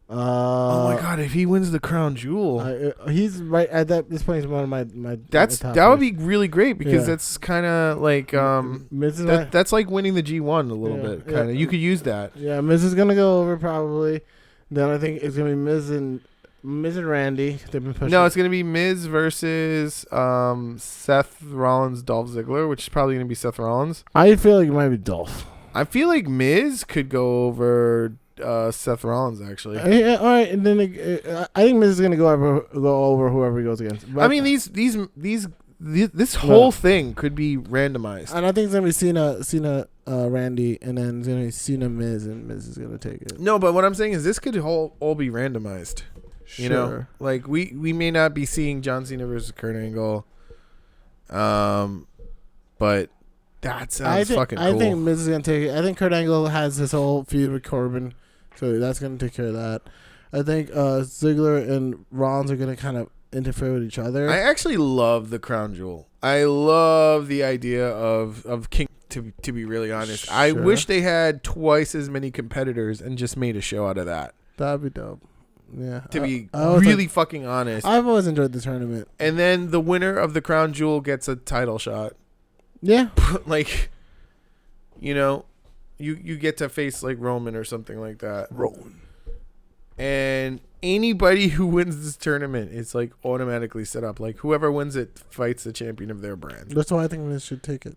Oh my god! If he wins the crown jewel, he's right at this point. He's one of my. That would be really great because that's kind of like that's like winning the G1 a little bit. Kind of, you could use that. Yeah, Miz is gonna go over probably. Then I think it's gonna be Miz and Randy. They've been pushing. No, it's gonna be Miz versus Seth Rollins, Dolph Ziggler, which is probably gonna be Seth Rollins. I feel like it might be Dolph. I feel like Miz could go over Seth Rollins actually. Yeah, all right, and then I think Miz is gonna go over whoever he goes against. But I mean, this whole thing could be randomized, and I think it's gonna be Cena, Randy, and then it's gonna be Cena, Miz, and Miz is gonna take it. No, but what I'm saying is this could all be randomized. Sure. You know, like we may not be seeing John Cena versus Kurt Angle, but that sounds fucking cool. I think Miz is gonna take it. I think Kurt Angle has this whole feud with Corbin. So that's going to take care of that. I think Ziggler and Rollins are going to kind of interfere with each other. I actually love the crown jewel. I love the idea of King. To be really honest, I Sure. wish they had twice as many competitors and just made a show out of that. That'd be dope. Yeah. To be I always really fucking honest. I've always enjoyed the tournament. And then the winner of the crown jewel gets a title shot. Yeah. Like, you know, you get to face like Roman or something like that. Roman. And anybody who wins this tournament is like automatically set up. Like whoever wins it fights the champion of their brand. That's why I think Miz should take it.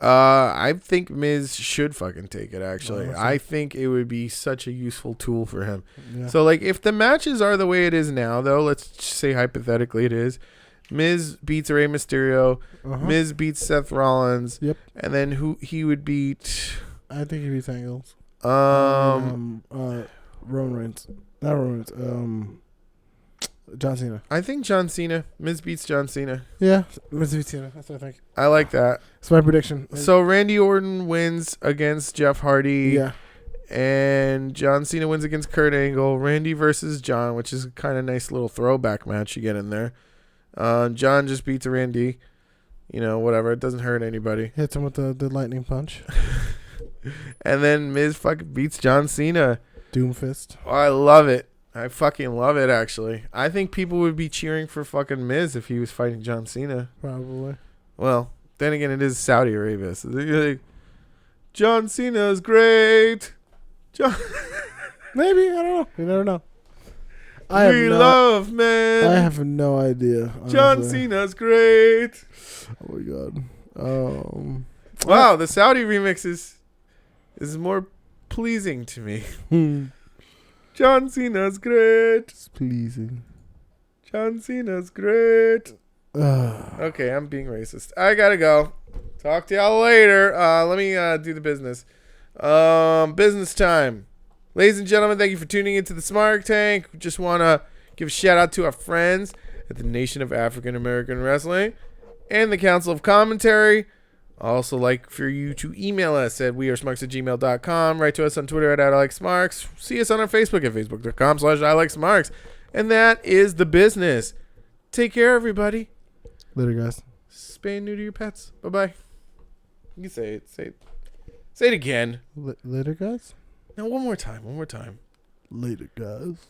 I think Miz should fucking take it, actually. Oh, I think it would be such a useful tool for him. Yeah. So, like, if the matches are the way it is now, though, let's just say hypothetically it is. Miz beats Rey Mysterio. Miz beats Seth Rollins. Yep. And then who he would beat? I think he beats Angles. Roman Reigns. Not Roman Reigns. John Cena. I think John Cena. Miz beats John Cena. Yeah. Miz beats Cena. That's what I think. I like that. It's my prediction. So Randy Orton wins against Jeff Hardy. Yeah. And John Cena wins against Kurt Angle. Randy versus John, which is a kind of nice little throwback match you get in there. John just beats Randy. You know, whatever. It doesn't hurt anybody. Hits him with the lightning punch. And then Miz fucking beats John Cena. Doomfist. Oh, I love it. I fucking love it, actually. I think people would be cheering for fucking Miz if he was fighting John Cena. Probably. Well, then again, it is Saudi Arabia. So they're like, John Cena's great. Maybe. I don't know. You never know. We love man. I have no idea. Honestly. John Cena's great. Oh, my God. Wow, the Saudi remix is more pleasing to me. John Cena's great. It's pleasing. John Cena's great. Okay, I'm being racist. I gotta go. Talk to y'all later. Let me do the business. Business time. Ladies and gentlemen, thank you for tuning into the Smark Tank. Just want to give a shout out to our friends at the Nation of African American Wrestling and the Council of Commentary. I also like for you to email us at wearesmarks@gmail.com. Write to us on Twitter at @ILikeSmarks. See us on our Facebook at facebook.com/ILikeSmarks. And that is the business. Take care, everybody. Later, guys. Spay and neuter your pets. Bye-bye. You can say it. Say it again. Later, guys. No, one more time. Later, guys.